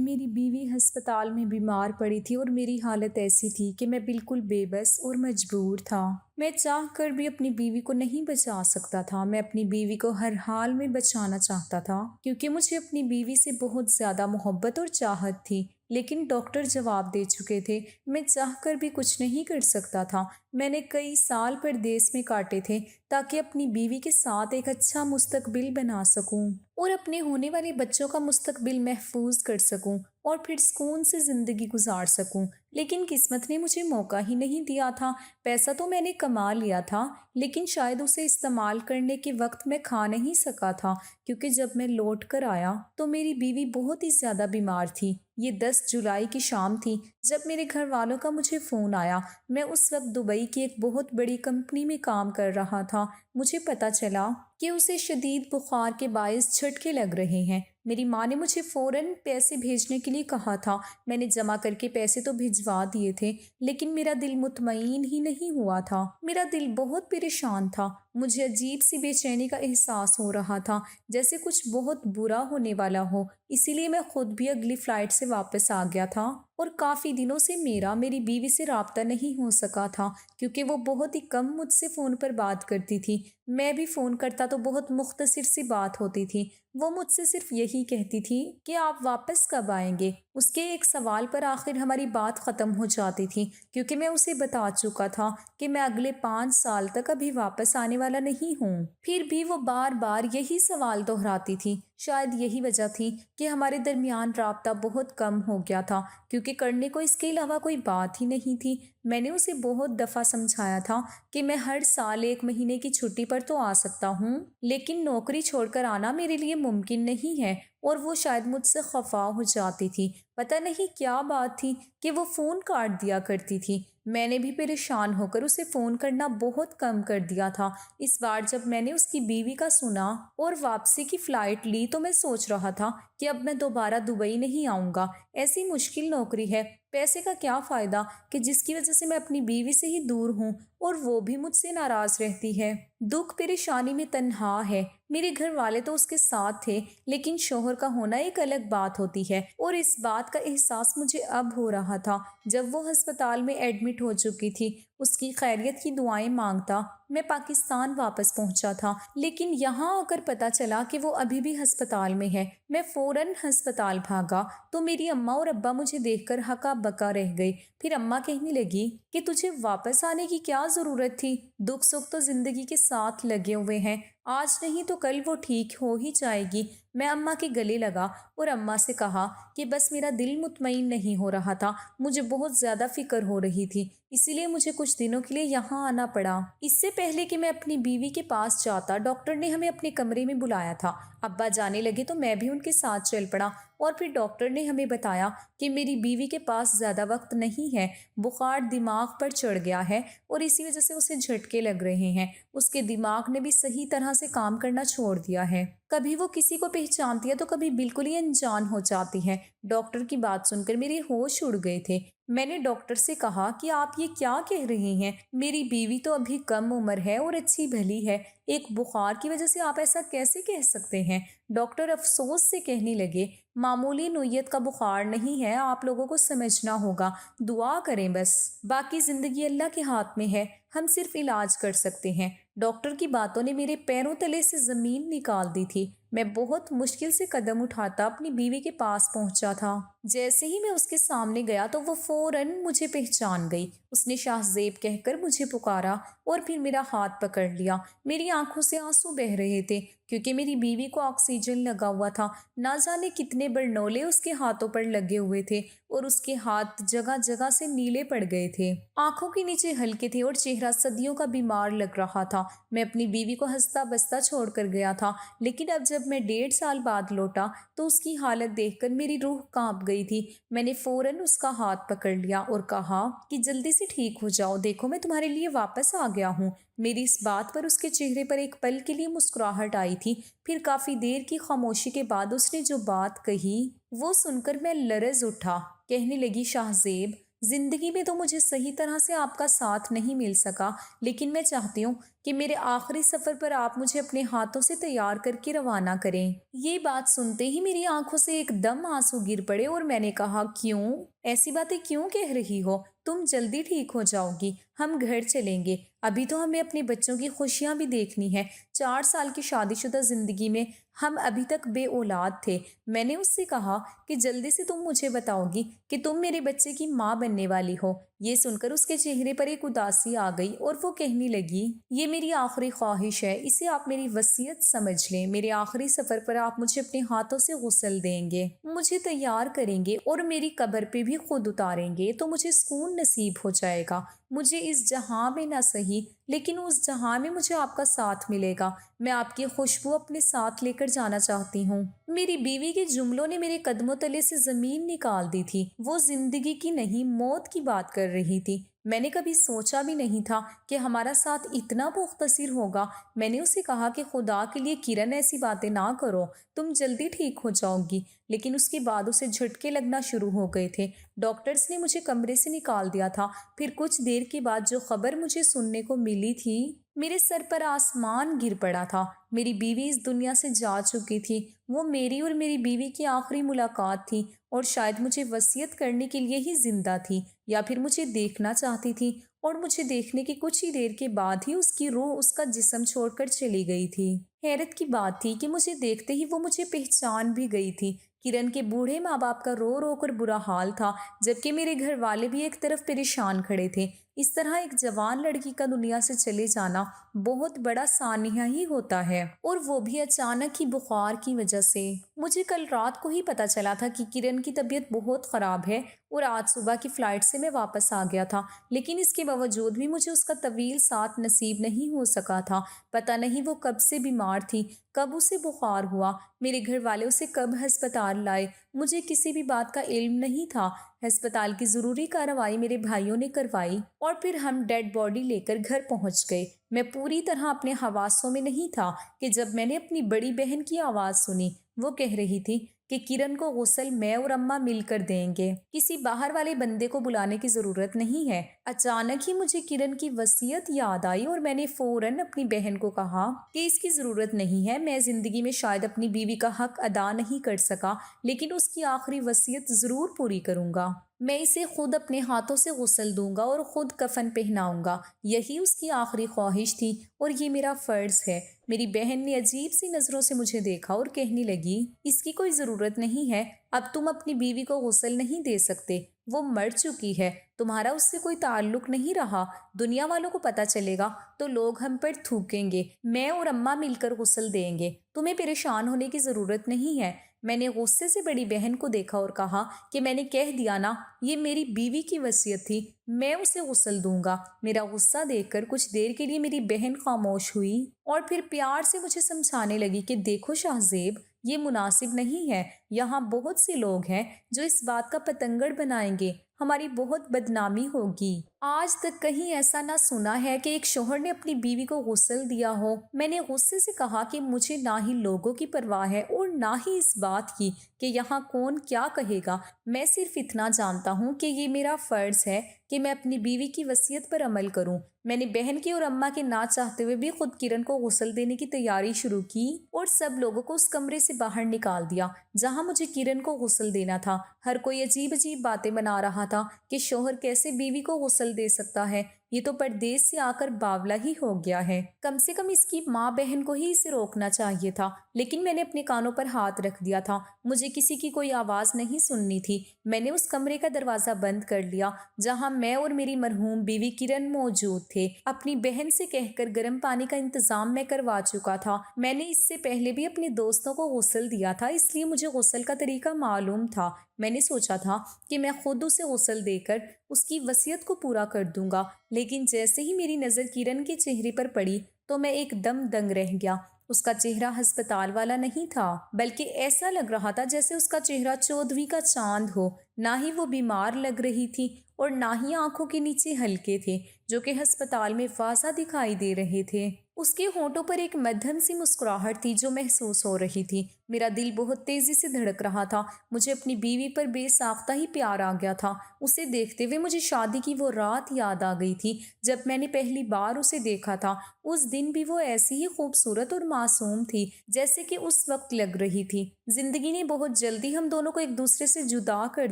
میری بیوی ہسپتال میں بیمار پڑی تھی اور میری حالت ایسی تھی کہ میں بالکل بے بس اور مجبور تھا۔ میں چاہ کر بھی اپنی بیوی کو نہیں بچا سکتا تھا۔ میں اپنی بیوی کو ہر حال میں بچانا چاہتا تھا کیونکہ مجھے اپنی بیوی سے بہت زیادہ محبت اور چاہت تھی، لیکن ڈاکٹر جواب دے چکے تھے۔ میں چاہ کر بھی کچھ نہیں کر سکتا تھا۔ میں نے کئی سال پردیس میں کاٹے تھے تاکہ اپنی بیوی کے ساتھ ایک اچھا مستقبل بنا سکوں اور اپنے ہونے والے بچوں کا مستقبل محفوظ کر سکوں اور پھر سکون سے زندگی گزار سکوں، لیکن قسمت نے مجھے موقع ہی نہیں دیا تھا۔ پیسہ تو میں نے کما لیا تھا، لیکن شاید اسے استعمال کرنے کے وقت میں کھا نہیں سکا تھا، کیونکہ جب میں لوٹ کر آیا تو میری بیوی بہت ہی زیادہ بیمار تھی۔ یہ 10 جولائی کی شام تھی جب میرے گھر والوں کا مجھے فون آیا۔ میں اس وقت دبئی کی ایک بہت بڑی کمپنی میں کام کر رہا تھا۔ مجھے پتا چلا کہ اسے شدید بخار کے باعث جھٹکے لگ رہے ہیں۔ میری ماں نے مجھے فوراً پیسے بھیجنے کے لیے کہا تھا۔ میں نے جمع کر کے پیسے تو بھجوا دیے تھے، لیکن میرا دل مطمئن ہی نہیں ہوا تھا۔ میرا دل بہت پریشان تھا۔ مجھے عجیب سی بے چینی کا احساس ہو رہا تھا، جیسے کچھ بہت برا ہونے والا ہو۔ اسی لیے میں خود بھی اگلی فلائٹ سے واپس آ گیا تھا اور کافی دنوں سے میری بیوی سے رابطہ نہیں ہو سکا تھا، کیونکہ وہ بہت ہی کم مجھ سے فون پر بات کرتی تھی۔ میں بھی فون کرتا تو بہت مختصر سی بات ہوتی تھی۔ وہ مجھ سے صرف یہی کہتی تھی کہ آپ واپس کب آئیں گے۔ اس کے ایک سوال پر آخر ہماری بات ختم ہو جاتی تھی، کیونکہ میں اسے بتا چکا تھا کہ میں اگلے 5 سال تک ابھی واپس آنے والا نہیں ہوں۔ پھر بھی وہ بار بار یہی سوال دہراتی تھی۔ شاید یہی وجہ تھی کہ ہمارے درمیان رابطہ بہت کم ہو گیا تھا، کیونکہ کرنے کو اس کے علاوہ کوئی بات ہی نہیں تھی۔ میں نے اسے بہت دفعہ سمجھایا تھا کہ میں ہر سال 1 مہینے کی چھٹی پر تو آ سکتا ہوں، لیکن نوکری چھوڑ کر آنا میرے لیے ممکن نہیں ہے، اور وہ شاید مجھ سے خفا ہو جاتی تھی۔ پتہ نہیں کیا بات تھی کہ وہ فون کاٹ دیا کرتی تھی۔ میں نے بھی پریشان ہو کر اسے فون کرنا بہت کم کر دیا تھا۔ اس بار جب میں نے اس کی بیوی کا سنا اور واپسی کی فلائٹ لی تو میں سوچ رہا تھا کہ اب میں دوبارہ دبئی نہیں آؤں گا۔ ایسی مشکل نوکری ہے، پیسے کا کیا فائدہ کہ جس کی وجہ سے میں اپنی بیوی سے ہی دور ہوں اور وہ بھی مجھ سے ناراض رہتی ہے۔ دکھ پریشانی میں تنہا ہے۔ میرے گھر والے تو اس کے ساتھ تھے، لیکن شوہر کا ہونا ایک الگ بات ہوتی ہے، اور اس بات کا احساس مجھے اب ہو رہا تھا جب وہ ہسپتال میں ایڈمٹ ہو چکی تھی۔ اس کی خیریت کی دعائیں مانگتا میں پاکستان واپس پہنچا تھا، لیکن یہاں آ کر پتا چلا کہ وہ ابھی بھی ہسپتال میں ہے۔ میں فوراً ہسپتال بھاگا تو میری اماں اور ابا مجھے دیکھ کر ہکا بکا رہ گئی۔ پھر اماں کہنے لگی کہ تجھے واپس آنے کی کیا ضرورت تھی؟ دکھ سکھ تو زندگی کے ساتھ لگے ہوئے ہیں، آج نہیں تو کل وہ ٹھیک ہو ہی جائے گی۔ میں اماں کے گلے لگا اور اماں سے کہا کہ بس میرا دل مطمئن نہیں ہو رہا تھا، مجھے بہت زیادہ فکر ہو رہی تھی، اسی لیے مجھے کچھ دنوں کے لیے یہاں آنا پڑا۔ اس سے پہلے کہ میں اپنی بیوی کے پاس جاتا، ڈاکٹر نے ہمیں اپنے کمرے میں بلایا تھا۔ ابا جانے لگے تو میں بھی ان کے ساتھ چل پڑا، اور پھر ڈاکٹر نے ہمیں بتایا کہ میری بیوی کے پاس زیادہ وقت نہیں ہے، بخار دماغ پر چڑھ گیا ہے اور اسی وجہ سے اسے جھٹکے لگ رہے ہیں۔ اس کے دماغ نے بھی صحیح طرح سے کام کرنا چھوڑ دیا ہے، کبھی وہ کسی کو پہچانتی ہے تو کبھی بالکل ہی انجان ہو جاتی ہے۔ ڈاکٹر کی بات سن کر میرے ہوش اڑ گئے تھے۔ میں نے ڈاکٹر سے کہا کہ آپ یہ کیا کہہ رہے ہیں؟ میری بیوی تو ابھی کم عمر ہے اور اچھی بھلی ہے، ایک بخار کی وجہ سے آپ ایسا کیسے کہہ سکتے ہیں؟ ڈاکٹر افسوس سے کہنے لگے، معمولی نوعیت کا بخار نہیں ہے، آپ لوگوں کو سمجھنا ہوگا، دعا کریں بس، باقی زندگی اللہ کے ہاتھ میں ہے، ہم صرف علاج کر سکتے ہیں۔ ڈاکٹر کی باتوں نے میرے پیروں تلے سے زمین نکال دی تھی۔ میں بہت مشکل سے قدم اٹھاتا اپنی بیوی کے پاس پہنچا تھا۔ جیسے ہی میں اس کے سامنے گیا تو وہ فوراً مجھے پہچان گئی۔ اس نے شاہ زیب کہہ کر مجھے پکارا اور پھر میرا ہاتھ پکڑ لیا۔ میری آنکھوں سے آنسو بہہ رہے تھے کیونکہ میری بیوی کو آکسیجن لگا ہوا تھا۔ نہ جانے کتنے برنولے اس کے ہاتھوں پر لگے ہوئے تھے اور اس کے ہاتھ جگہ جگہ سے نیلے پڑ گئے تھے، آنکھوں کے نیچے ہلکے تھے اور چہرہ صدیوں کا بیمار لگ رہا تھا۔ میں اپنی بیوی کو ہنستا بستا چھوڑ کر گیا تھا، لیکن اب جب میں 1.5 سال بعد لوٹا تو اس کی حالت دیکھ کر میری روح کانپ گئی تھی۔ میں نے فوراً اس کا ہاتھ پکڑ لیا اور کہا کہ جلدی سے ٹھیک ہو جاؤ، دیکھو میں تمہارے لیے واپس آ گیا ہوں۔ میری اس بات پر اس کے چہرے پر ایک پل کے لیے مسکراہٹ آئی تھی، پھر کافی دیر کی خاموشی کے بعد اس نے جو بات کہی وہ سن کر میں لرز اٹھا۔ کہنے لگی، شاہ زیب، زندگی میں تو مجھے صحیح طرح سے آپ کا ساتھ نہیں مل سکا، لیکن میں چاہتی ہوں کہ میرے آخری سفر پر آپ مجھے اپنے ہاتھوں سے تیار کر کے روانہ کریں۔ یہ بات سنتے ہی میری آنکھوں سے ایک دم آنسو گر پڑے اور میں نے کہا، کیوں؟ ایسی باتیں کیوں کہہ رہی ہو؟ تم جلدی ٹھیک ہو جاؤ گی، ہم گھر چلیں گے، ابھی تو ہمیں اپنے بچوں کی خوشیاں بھی دیکھنی ہے۔ 4 سال کی شادی شدہ زندگی میں ہم ابھی تک بے اولاد تھے۔ میں نے اس سے کہا کہ جلدی سے تم مجھے بتاؤ گی کہ تم میرے بچے کی ماں بننے والی ہو۔ یہ سن کر اس کے چہرے پر ایک اداسی آ گئی اور وہ کہنے لگی، یہ میری آخری خواہش ہے، اسے آپ میری وصیت سمجھ لیں۔ میرے آخری سفر پر آپ مجھے اپنے ہاتھوں سے غسل دیں گے، مجھے تیار کریں گے اور میری قبر پہ بھی خود اتاریں گے تو مجھے سکون نصیب ہو جائے گا۔ مجھے اس جہاں میں نہ صحیح لیکن اس جہاں میں مجھے آپ کا ساتھ ملے گا۔ میں آپ کی خوشبو اپنے ساتھ لے کر جانا چاہتی ہوں۔ میری بیوی کے جملوں نے میرے قدموں تلے سے زمین نکال دی تھی۔ وہ زندگی کی نہیں موت کی بات کر رہی تھی۔ میں نے کبھی سوچا بھی نہیں تھا کہ ہمارا ساتھ اتنا مختصر ہوگا۔ میں نے اسے کہا کہ خدا کے لیے کرن ایسی باتیں نہ کرو، تم جلدی ٹھیک ہو جاؤ گی۔ لیکن اس کے بعد اسے جھٹکے لگنا شروع ہو گئے تھے۔ ڈاکٹرز نے مجھے کمرے سے نکال دیا تھا۔ پھر کچھ دیر کے بعد جو خبر مجھے سننے کو ملی تھی، میرے سر پر آسمان گر پڑا تھا۔ میری بیوی اس دنیا سے جا چکی تھی۔ وہ میری اور میری بیوی کی آخری ملاقات تھی اور شاید مجھے وصیت کرنے کے لیے ہی زندہ تھی یا پھر مجھے دیکھنا چاہتی تھی، اور مجھے دیکھنے کی کچھ ہی دیر کے بعد ہی اس کی روح اس کا جسم چھوڑ کر چلی گئی تھی۔ حیرت کی بات تھی کہ مجھے دیکھتے ہی وہ مجھے پہچان بھی گئی تھی۔ کرن کے بوڑھے ماں باپ کا رو رو کر برا حال تھا، جبکہ میرے گھر والے بھی ایک طرف پریشان کھڑے تھے۔ اس طرح ایک جوان لڑکی کا دنیا سے چلے جانا بہت بڑا سانحہ ہی ہوتا ہے، اور وہ بھی اچانک ہی بخار کی وجہ سے۔ مجھے کل رات کو ہی پتا چلا تھا کہ کرن کی طبیعت بہت خراب ہے اور آج صبح کی فلائٹ سے میں واپس آ گیا تھا، لیکن اس کے باوجود بھی مجھے اس کا طویل ساتھ نصیب نہیں ہو سکا تھا۔ پتہ نہیں وہ کب سے بیمار تھی، کب اسے بخار ہوا، میرے گھر والے اسے کب ہسپتال لائے، مجھے کسی بھی بات کا علم نہیں تھا۔ ہسپتال کی ضروری کارروائی میرے بھائیوں نے کروائی اور پھر ہم ڈیڈ باڈی لے کر گھر پہنچ گئے۔ میں پوری طرح اپنے حواسوں میں نہیں تھا کہ جب میں نے اپنی بڑی بہن کی آواز سنی۔ وہ کہہ رہی تھی کہ کرن کو غسل میں اور اماں مل کر دیں گے، کسی باہر والے بندے کو بلانے کی ضرورت نہیں ہے۔ اچانک ہی مجھے کرن کی وصیت یاد آئی اور میں نے فوراً اپنی بہن کو کہا کہ اس کی ضرورت نہیں ہے، میں زندگی میں شاید اپنی بیوی کا حق ادا نہیں کر سکا، لیکن اس کی آخری وصیت ضرور پوری کروں گا۔ میں اسے خود اپنے ہاتھوں سے غسل دوں گا اور خود کفن پہناؤں گا۔ یہی اس کی آخری خواہش تھی اور یہ میرا فرض ہے۔ میری بہن نے عجیب سی نظروں سے مجھے دیکھا اور کہنے لگی، اس کی کوئی ضرورت نہیں ہے، اب تم اپنی بیوی کو غسل نہیں دے سکتے، وہ مر چکی ہے، تمہارا اس سے کوئی تعلق نہیں رہا، دنیا والوں کو پتہ چلے گا تو لوگ ہم پر تھوکیں گے، میں اور اماں مل کر غسل دیں گے، تمہیں پریشان ہونے کی ضرورت نہیں ہے۔ میں نے غصے سے بڑی بہن کو دیکھا اور کہا کہ میں نے کہہ دیا نا، یہ میری بیوی کی وصیت تھی، میں اسے غسل دوں گا۔ میرا غصہ دیکھ کر کچھ دیر کے لیے میری بہن خاموش ہوئی اور پھر پیار سے مجھے سمجھانے لگی کہ دیکھو شاہزیب، یہ مناسب نہیں ہے، یہاں بہت سے لوگ ہیں جو اس بات کا پتنگڑ بنائیں گے، ہماری بہت بدنامی ہوگی۔ آج تک کہیں ایسا نہ سنا ہے کہ ایک شوہر نے اپنی بیوی کو غسل دیا ہو۔ میں نے غصے سے کہا کہ مجھے نہ ہی لوگوں کی پرواہ ہے اور نہ ہی اس بات کی کہ یہاں کون کیا کہے گا، میں صرف اتنا جانتا ہوں کہ یہ میرا فرض ہے کہ میں اپنی بیوی کی وصیت پر عمل کروں۔ میں نے بہن کی اور اماں کے نہ چاہتے ہوئے بھی خود کرن کو غسل دینے کی تیاری شروع کی اور سب لوگوں کو اس کمرے سے باہر نکال دیا جہاں مجھے کرن کو غسل دینا تھا۔ ہر کوئی عجیب عجیب باتیں بنا رہا تھا کہ شوہر کیسے بیوی کو غسل دے سکتا ہے، یہ تو پردیس سے آ کر باولا ہی ہو گیا ہے، کم سے کم اس کی ماں بہن کو ہی اسے روکنا چاہیے تھا۔ لیکن میں نے اپنے کانوں پر ہاتھ رکھ دیا تھا، مجھے کسی کی کوئی آواز نہیں سننی تھی۔ میں نے اس کمرے کا دروازہ بند کر لیا جہاں میں اور میری مرحوم بیوی کرن موجود تھے۔ اپنی بہن سے کہہ کر گرم پانی کا انتظام میں کروا چکا تھا۔ میں نے اس سے پہلے بھی اپنے دوستوں کو غسل دیا تھا، اس لیے مجھے غسل کا طریقہ معلوم تھا۔ میں نے سوچا تھا کہ میں خود اسے غسل دے کر اس کی وصیت کو پورا کر دوں گا، لیکن جیسے ہی میری نظر کرن کے چہرے پر پڑی تو میں ایک دم دنگ رہ گیا۔ اس کا چہرہ ہسپتال والا نہیں تھا، بلکہ ایسا لگ رہا تھا جیسے اس کا چہرہ 14ویں کا چاند ہو۔ نہ ہی وہ بیمار لگ رہی تھی اور نہ ہی آنکھوں کے نیچے ہلکے تھے جو کہ ہسپتال میں واضح دکھائی دے رہے تھے۔ اس کے ہونٹوں پر ایک مدھم سی مسکراہٹ تھی جو محسوس ہو رہی تھی۔ میرا دل بہت تیزی سے دھڑک رہا تھا۔ مجھے اپنی بیوی پر بے ساختہ ہی پیار آ گیا تھا۔ اسے دیکھتے ہوئے مجھے شادی کی وہ رات یاد آ گئی تھی جب میں نے پہلی بار اسے دیکھا تھا۔ اس دن بھی وہ ایسی ہی خوبصورت اور معصوم تھی جیسے کہ اس وقت لگ رہی تھی۔ زندگی نے بہت جلدی ہم دونوں کو ایک دوسرے سے جدا کر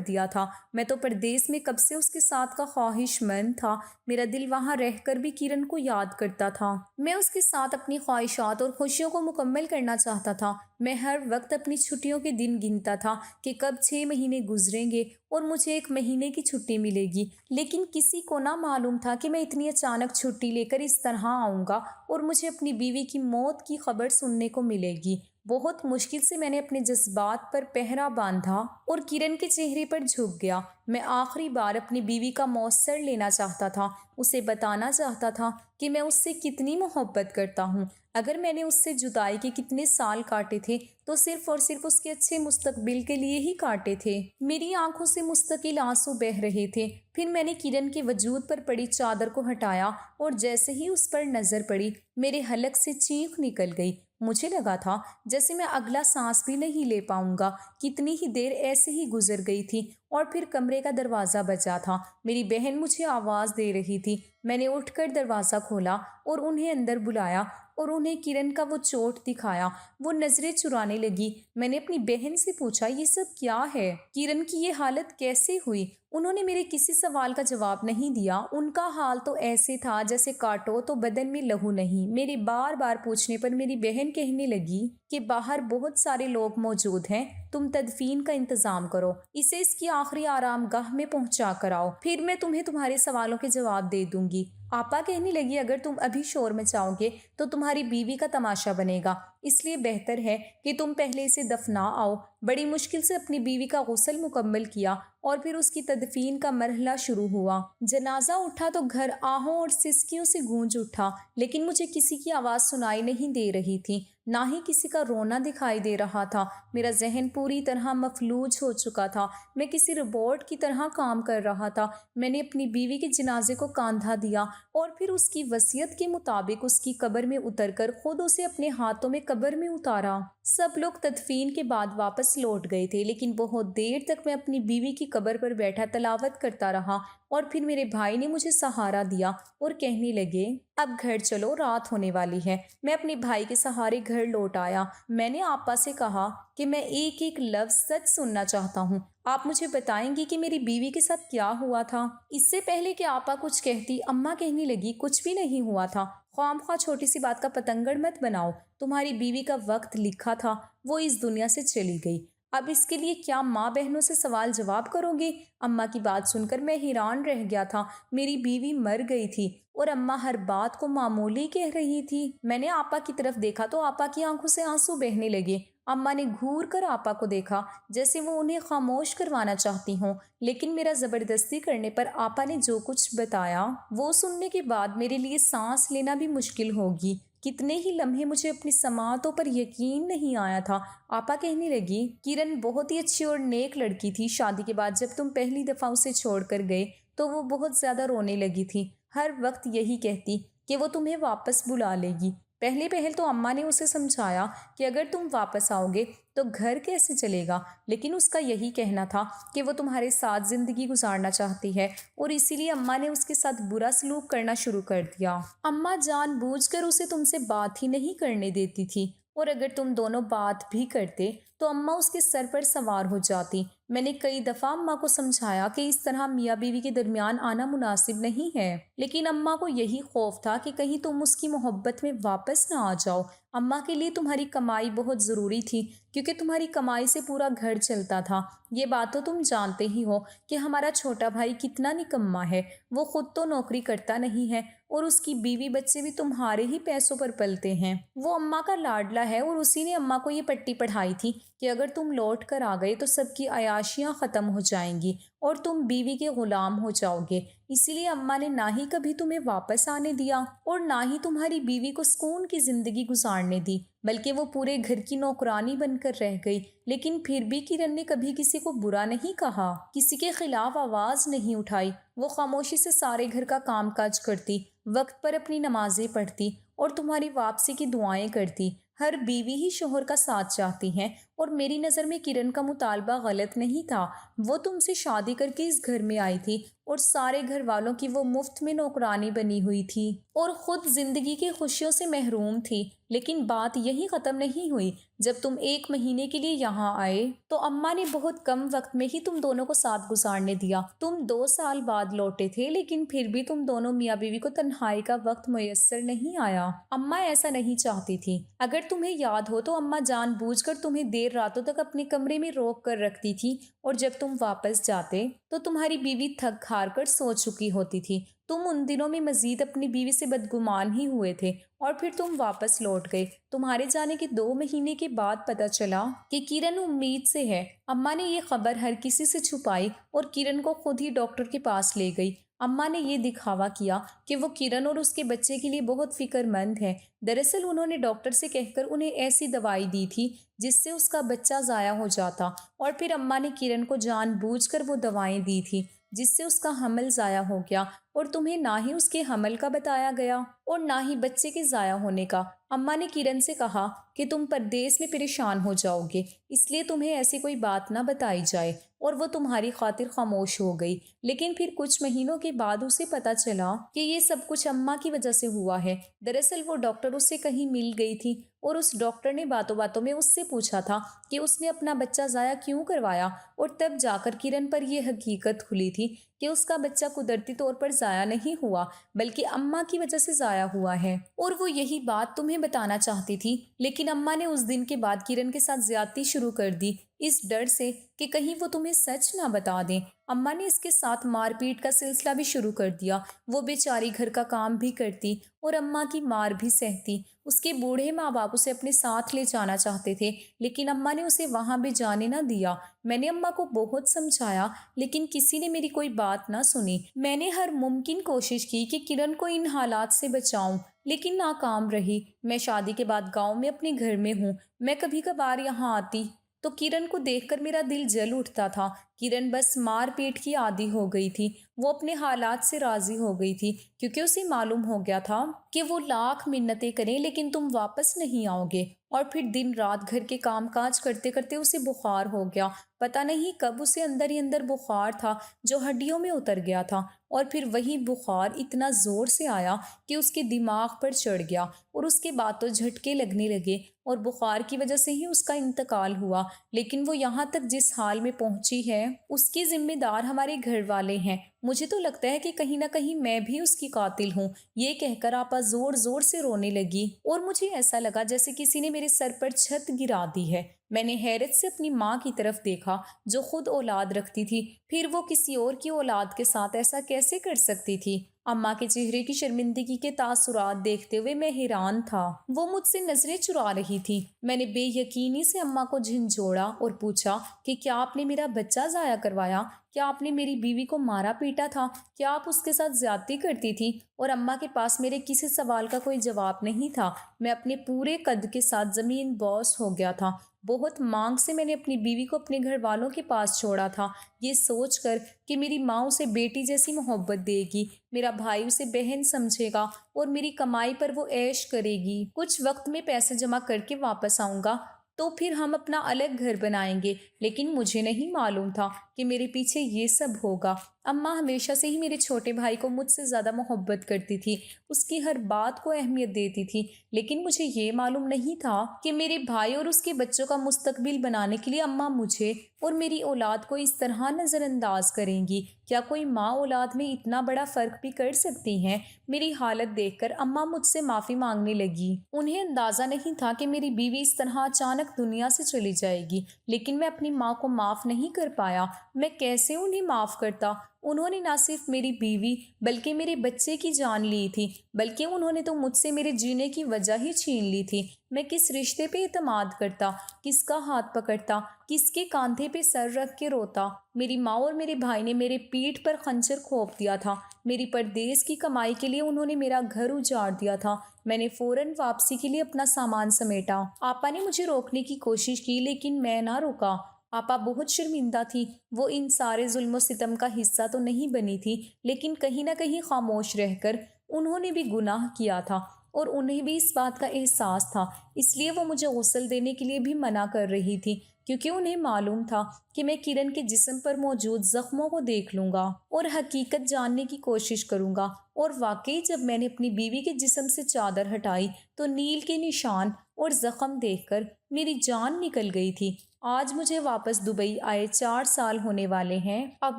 دیا تھا۔ میں تو پردیس میں کب سے اس کے ساتھ کا خواہش مند تھا۔ میرا دل وہاں رہ کر بھی کرن کو یاد کرتا تھا۔ میں اس کے ساتھ اپنی خواہشات اور خوشیوں کو مکمل کرنا چاہتا تھا۔ میں ہر وقت اپنی چھٹیوں کے دن گنتا تھا کہ کب 6 مہینے گزریں گے اور مجھے 1 مہینے کی چھٹی ملے گی، لیکن کسی کو نہ معلوم تھا کہ میں اتنی اچانک چھٹی لے کر اس طرح آؤں گا اور مجھے اپنی بیوی کی موت کی خبر سننے کو ملے گی۔ بہت مشکل سے میں نے اپنے جذبات پر پہرا باندھا اور کرن کے چہرے پر جھک گیا۔ میں آخری بار اپنی بیوی کا موثر لینا چاہتا تھا، اسے بتانا چاہتا تھا کہ میں اس سے کتنی محبت کرتا ہوں۔ اگر میں نے اس سے جدائی کے کتنے سال کاٹے تھے تو صرف اور صرف اس کے اچھے مستقبل کے لیے ہی کاٹے تھے۔ میری آنکھوں سے مستقل آنسو بہہ رہے تھے۔ پھر میں نے کرن کے وجود پر پڑی چادر کو ہٹایا اور جیسے ہی اس پر نظر پڑی میرے حلق سے چیخ نکل گئی۔ مجھے لگا تھا جیسے میں اگلا سانس بھی نہیں لے پاؤں گا۔ کتنی ہی دیر ایسے ہی گزر گئی تھی اور پھر کمرے کا دروازہ بجا تھا۔ میری بہن مجھے آواز دے رہی تھی۔ میں نے اٹھ کر دروازہ کھولا اور انہیں اندر بلایا اور انہیں کرن کا وہ چوٹ دکھایا۔ وہ نظریں چرانے لگی۔ میں نے اپنی بہن سے پوچھا، یہ سب کیا ہے؟ کرن کی یہ حالت کیسے ہوئی؟ انہوں نے میرے کسی سوال کا جواب نہیں دیا۔ ان کا حال تو ایسے تھا جیسے کاٹو تو بدن میں لہو نہیں۔ میرے بار بار پوچھنے پر میری بہن کہنے لگی کہ باہر بہت سارے لوگ موجود ہیں، تم تدفین کا انتظام کرو، اسے اس کی آخری آرام گاہ میں پہنچا کر آؤ، پھر میں تمہیں تمہارے سوالوں کے جواب دے دوں گی۔ آپا کہنے لگی، اگر تم ابھی شور مچاؤ گے تو تمہاری بیوی کا تماشا بنے گا، اس لیے بہتر ہے کہ تم پہلے اسے دفنا آؤ۔ بڑی مشکل سے اپنی بیوی کا غسل مکمل کیا اور پھر اس کی تدفین کا مرحلہ شروع ہوا۔ جنازہ اٹھا تو گھر آہوں اور سسکیوں سے گونج اٹھا، لیکن مجھے کسی کی آواز سنائی نہیں دے رہی تھی، نہ ہی کسی کا رونا دکھائی دے رہا تھا۔ میرا ذہن پوری طرح مفلوج ہو چکا تھا۔ میں کسی روبوٹ کی طرح کام کر رہا تھا۔ میں نے اپنی بیوی کے جنازے کو کاندھا دیا اور پھر اس کی وصیت کے مطابق اس کی قبر میں اتر کر خود اسے اپنے ہاتھوں میں قبر میں اتارا۔ سب لوگ تدفین کے بعد واپس لوٹ گئے تھے، لیکن بہت دیر تک میں اپنی بیوی کی قبر پر بیٹھا تلاوت کرتا رہا اور پھر میرے بھائی نے مجھے سہارا دیا اور کہنے لگے، اب گھر چلو، رات ہونے والی ہے۔ میں اپنے بھائی کے سہارے گھر لوٹ آیا۔ میں نے آپا سے کہا کہ میں ایک ایک لفظ سچ سننا چاہتا ہوں۔ آپ مجھے بتائیں گی کہ میری بیوی کے ساتھ کیا ہوا تھا؟ اس سے پہلے کہ آپا کچھ کہتی، اماں کہنے لگی، کچھ بھی نہیں ہوا تھا، خواہ مخواہ چھوٹی سی بات کا پتنگڑ مت بناؤ۔ تمہاری بیوی کا وقت لکھا تھا، وہ اس دنیا سے چلی گئی۔ اب اس کے لیے کیا ماں بہنوں سے سوال جواب کرو گے؟ اماں کی بات سن کر میں حیران رہ گیا تھا۔ میری بیوی مر گئی تھی اور اماں ہر بات کو معمولی کہہ رہی تھی۔ میں نے آپا کی طرف دیکھا تو آپا کی آنکھوں سے آنسو بہنے لگے۔ اماں نے گھور کر آپا کو دیکھا جیسے وہ انہیں خاموش کروانا چاہتی ہوں، لیکن میرا زبردستی کرنے پر آپا نے جو کچھ بتایا وہ سننے کے بعد میرے لیے سانس لینا بھی مشکل ہوگی۔ کتنے ہی لمحے مجھے اپنی سماعتوں پر یقین نہیں آیا تھا۔ آپا کہنے لگی، کرن بہت ہی اچھی اور نیک لڑکی تھی۔ شادی کے بعد جب تم پہلی دفعہ اسے چھوڑ کر گئے تو وہ بہت زیادہ رونے لگی تھی، ہر وقت یہی کہتی کہ وہ تمہیں واپس بلا لے گی۔ پہل تو اماں نے اسے سمجھایا کہ اگر تم واپس آؤ گے تو گھر کیسے چلے گا، لیکن اس کا یہی کہنا تھا کہ وہ تمہارے ساتھ زندگی گزارنا چاہتی ہے اور اسی لیے اماں نے اس کے ساتھ برا سلوک کرنا شروع کر دیا۔ اماں جان بوجھ کر اسے تم سے بات ہی نہیں کرنے دیتی تھی، اور اگر تم دونوں بات بھی کرتے تو اماں اس کے سر پر سوار ہو جاتی۔ میں نے کئی دفعہ اماں کو سمجھایا کہ اس طرح میاں بیوی کے درمیان آنا مناسب نہیں ہے، لیکن اماں کو یہی خوف تھا کہ کہیں تم اس کی محبت میں واپس نہ آ جاؤ۔ اماں کے لیے تمہاری کمائی بہت ضروری تھی کیونکہ تمہاری کمائی سے پورا گھر چلتا تھا۔ یہ بات تو تم جانتے ہی ہو کہ ہمارا چھوٹا بھائی کتنا نکما ہے۔ وہ خود تو نوکری کرتا نہیں ہے اور اس کی بیوی بچے بھی تمہارے ہی پیسوں پر پلتے ہیں۔ وہ اماں کا لاڈلا ہے اور اسی نے اماں کو یہ پٹی پڑھائی تھی کہ اگر تم لوٹ کر آ گئے تو سب کی عیاشیاں ختم ہو جائیں گی اور تم بیوی کے غلام ہو جاؤ گے۔ اسی لیے اماں نے نہ ہی کبھی تمہیں واپس آنے دیا اور نہ ہی تمہاری بیوی کو سکون کی زندگی گزارنے دی، بلکہ وہ پورے گھر کی نوکرانی بن کر رہ گئی۔ لیکن پھر بھی کرن نے کبھی کسی کو برا نہیں کہا، کسی کے خلاف آواز نہیں اٹھائی۔ وہ خاموشی سے سارے گھر کا کام کاج کرتی، وقت پر اپنی نمازیں پڑھتی اور تمہاری واپسی کی دعائیں کرتی۔ ہر بیوی ہی شوہر کا ساتھ چاہتی ہے، اور میری نظر میں کرن کا مطالبہ غلط نہیں تھا۔ وہ تم سے شادی کر کے اس گھر میں آئی تھی اور سارے گھر والوں کی وہ مفت میں نوکرانی بنی ہوئی تھی اور خود زندگی کی خوشیوں سے محروم تھی۔ لیکن بات یہی ختم نہیں ہوئی۔ جب تم 1 مہینے کے لیے یہاں آئے تو اماں نے بہت کم وقت میں ہی تم دونوں کو ساتھ گزارنے دیا۔ تم 2 سال بعد لوٹے تھے، لیکن پھر بھی تم دونوں میاں بیوی کو تنہائی کا وقت میسر نہیں آیا۔ اماں ایسا نہیں چاہتی تھی۔ اگر تمہیں یاد ہو تو اماں جان بوجھ کر تمہیں دیر راتوں تک اپنے کمرے میں روک کر رکھتی تھی، اور جب تم واپس جاتے تو تمہاری بیوی تھک ہار کر سو چکی ہوتی تھی۔ تم ان دنوں میں مزید اپنی بیوی سے بدگمان ہی ہوئے تھے، اور پھر تم واپس لوٹ گئے۔ تمہارے جانے کے 2 مہینے کے بعد پتہ چلا کہ کرن امید سے ہے۔ اماں نے یہ خبر ہر کسی سے چھپائی اور کرن کو خود ہی ڈاکٹر کے پاس لے گئی۔ اماں نے یہ دکھاوا کیا کہ وہ کرن اور اس کے بچے کے لیے بہت فکر مند ہے۔ دراصل انہوں نے ڈاکٹر سے کہہ کر انہیں ایسی دوائی دی تھی جس سے اس کا بچہ ضائع ہو جاتا، اور پھر اماں نے کرن کو جان بوجھ کر وہ دوائیں دی تھی جس سے اس کا حمل ضائع ہو گیا، اور تمہیں نہ ہی اس کے حمل کا بتایا گیا اور نہ ہی بچے کے ضائع ہونے کا۔ اماں نے کرن سے کہا کہ تم پردیس میں پریشان ہو جاؤ گے، اس لیے تمہیں ایسی کوئی بات نہ بتائی جائے، اور وہ تمہاری خاطر خاموش ہو گئی۔ لیکن پھر کچھ مہینوں کے بعد اسے پتہ چلا کہ یہ سب کچھ اماں کی وجہ سے ہوا ہے۔ دراصل وہ ڈاکٹر اس سے کہیں مل گئی تھی، اور اس ڈاکٹر نے باتوں باتوں میں اس سے پوچھا تھا کہ اس نے اپنا بچہ ضائع کیوں کروایا، اور تب جا کر کرن پر یہ حقیقت کھلی تھی کہ اس کا بچہ قدرتی طور پر ضائع نہیں ہوا، بلکہ اماں کی وجہ سے ضائع ہوا ہے، اور وہ یہی بات تمہیں بتانا چاہتی تھی۔ لیکن اماں نے اس دن کے بعد کرن کے ساتھ زیادتی شروع کر دی، اس ڈر سے کہ کہیں وہ تمہیں سچ نہ بتا دیں۔ اماں نے اس کے ساتھ مار پیٹ کا سلسلہ بھی شروع کر دیا۔ وہ بیچاری گھر کا کام بھی کرتی اور اماں کی مار بھی سہتی۔ اس کے بوڑھے ماں باپ اسے اپنے ساتھ لے جانا چاہتے تھے، لیکن اماں نے اسے وہاں بھی جانے نہ دیا۔ میں نے اماں کو بہت سمجھایا، لیکن کسی نے میری کوئی بات نہ سنی۔ میں نے ہر ممکن کوشش کی کہ کرن کو ان حالات سے بچاؤں، لیکن ناکام رہی۔ میں شادی کے بعد گاؤں میں اپنے گھر میں ہوں۔ میں کبھی کبھار یہاں آتی تو کرن کو دیکھ کر میرا دل جل اٹھتا تھا۔ کرن بس مار پیٹ کی عادی ہو گئی تھی۔ وہ اپنے حالات سے راضی ہو گئی تھی، کیونکہ اسے معلوم ہو گیا تھا کہ وہ لاکھ منتیں کریں لیکن تم واپس نہیں آؤ گے۔ اور پھر دن رات گھر کے کام کاج کرتے کرتے اسے بخار ہو گیا۔ پتہ نہیں کب اسے اندر ہی اندر بخار تھا جو ہڈیوں میں اتر گیا تھا، اور پھر وہی بخار اتنا زور سے آیا کہ اس کے دماغ پر چڑھ گیا، اور اس کے بعد تو جھٹکے لگنے لگے، اور بخار کی وجہ سے ہی اس کا انتقال ہوا۔ لیکن وہ یہاں تک جس حال میں پہنچی ہے اس کی ذمہ دار ہمارے گھر والے ہیں۔ مجھے تو لگتا ہے کہ کہیں نہ کہیں میں بھی اس کی قاتل ہوں۔ یہ کہہ کر آپا زور زور سے رونے لگی، اور مجھے ایسا لگا جیسے کسی نے میرے سر پر چھت گرا دی ہے۔ میں نے حیرت سے اپنی ماں کی طرف دیکھا جو خود اولاد رکھتی تھی، پھر وہ کسی اور کی اولاد کے ساتھ ایسا کیسے کر سکتی تھی؟ اماں کے چہرے کی شرمندگی کے تاثرات دیکھتے ہوئے میں حیران تھا۔ وہ مجھ سے نظریں چرا رہی تھی۔ میں نے بے یقینی سے اماں کو جھنجھوڑا اور پوچھا کہ کیا آپ نے میرا بچہ ضائع کروایا؟ کیا آپ نے میری بیوی کو مارا پیٹا تھا؟ کیا آپ اس کے ساتھ زیادتی کرتی تھی؟ اور اماں کے پاس میرے کسی سوال کا کوئی جواب نہیں تھا۔ میں اپنے پورے قد کے ساتھ زمین بوس ہو گیا تھا۔ بہت مانگ سے میں نے اپنی بیوی کو اپنے گھر والوں کے پاس چھوڑا تھا، یہ سوچ کر کہ میری ماں اسے بیٹی جیسی محبت دے گی، میرا بھائی اسے بہن سمجھے گا، اور میری کمائی پر وہ عیش کرے گی۔ کچھ وقت میں پیسے جمع کر کے واپس آؤں گا تو پھر ہم اپنا الگ گھر بنائیں گے، لیکن مجھے نہیں معلوم تھا کہ میرے پیچھے یہ سب ہوگا۔ اماں ہمیشہ سے ہی میرے چھوٹے بھائی کو مجھ سے زیادہ محبت کرتی تھی، اس کی ہر بات کو اہمیت دیتی تھی، لیکن مجھے یہ معلوم نہیں تھا کہ میرے بھائی اور اس کے بچوں کا مستقبل بنانے کے لیے اماں مجھے اور میری اولاد کو اس طرح نظر انداز کریں گی۔ کیا کوئی ماں اولاد میں اتنا بڑا فرق بھی کر سکتی ہیں؟ میری حالت دیکھ کر اماں مجھ سے معافی مانگنے لگی۔ انہیں اندازہ نہیں تھا کہ میری بیوی اس طرح اچانک دنیا سے چلی جائے گی، لیکن میں اپنی ماں کو معاف نہیں کر پایا۔ میں کیسے انہیں معاف کرتا؟ انہوں نے نہ صرف میری بیوی بلکہ میرے بچے کی جان لی تھی، بلکہ انہوں نے تو مجھ سے میرے جینے کی وجہ ہی چھین لی تھی۔ میں کس رشتے پہ اعتماد کرتا، کس کا ہاتھ پکڑتا، کس کے کاندھے پہ سر رکھ کے روتا؟ میری ماں اور میرے بھائی نے میرے پیٹھ پر خنجر گھونپ دیا تھا، میری پردیس کی کمائی کے لیے انہوں نے میرا گھر اجاڑ دیا تھا۔ میں نے فوراً واپسی کے لیے اپنا سامان سمیٹا۔ آپا نے مجھے روکنے کی کوشش کی لیکن میں نہ رکا۔ آپا بہت شرمندہ تھی، وہ ان سارے ظلم و ستم کا حصہ تو نہیں بنی تھی، لیکن کہیں نہ کہیں خاموش رہ کر انہوں نے بھی گناہ کیا تھا اور انہیں بھی اس بات کا احساس تھا، اس لیے وہ مجھے غسل دینے کے لیے بھی منع کر رہی تھی، کیونکہ انہیں معلوم تھا کہ میں کرن کے جسم پر موجود زخموں کو دیکھ لوں گا اور حقیقت جاننے کی کوشش کروں گا۔ اور واقعی جب میں نے اپنی بیوی کے جسم سے چادر ہٹائی تو نیل کے نشان اور زخم دیکھ کر میری جان نکل گئی تھی۔ آج مجھے واپس دبئی آئے 4 سال ہونے والے ہیں۔ اب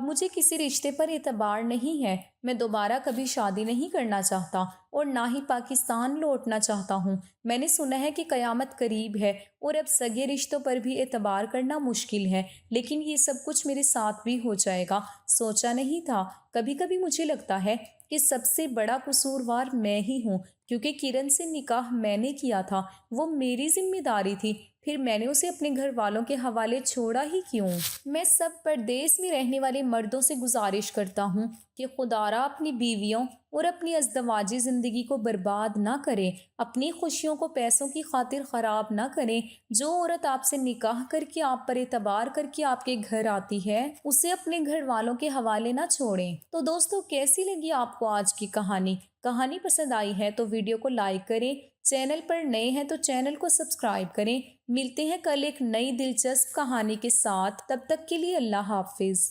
مجھے کسی رشتے پر اعتبار نہیں ہے۔ میں دوبارہ کبھی شادی نہیں کرنا چاہتا اور نہ ہی پاکستان لوٹنا چاہتا ہوں۔ میں نے سنا ہے کہ قیامت قریب ہے اور اب سگے رشتوں پر بھی اعتبار کرنا مشکل ہے، لیکن یہ سب کچھ میرے ساتھ بھی ہو جائے گا، سوچا نہیں تھا۔ کبھی کبھی مجھے لگتا ہے کہ سب سے بڑا قصوروار میں ہی ہوں، کیونکہ کرن سے نکاح میں نے کیا تھا، وہ میری ذمہ داری تھی، پھر میں نے اسے اپنے گھر والوں کے حوالے چھوڑا ہی کیوں؟ میں سب پردیس میں رہنے والے مردوں سے گزارش کرتا ہوں کہ خدا را اپنی بیویوں اور اپنی ازدواجی زندگی کو برباد نہ کریں، اپنی خوشیوں کو پیسوں کی خاطر خراب نہ کریں۔ جو عورت آپ سے نکاح کر کے آپ پر اعتبار کر کے آپ کے گھر آتی ہے، اسے اپنے گھر والوں کے حوالے نہ چھوڑیں۔ تو دوستو، کیسی لگی آپ کو آج کی کہانی؟ کہانی پسند آئی ہے تو ویڈیو کو لائک کریں، چینل پر نئے ہیں تو چینل کو سبسکرائب کریں۔ ملتے ہیں کل ایک نئی دلچسپ کہانی کے ساتھ، تب تک کے لیے اللہ حافظ۔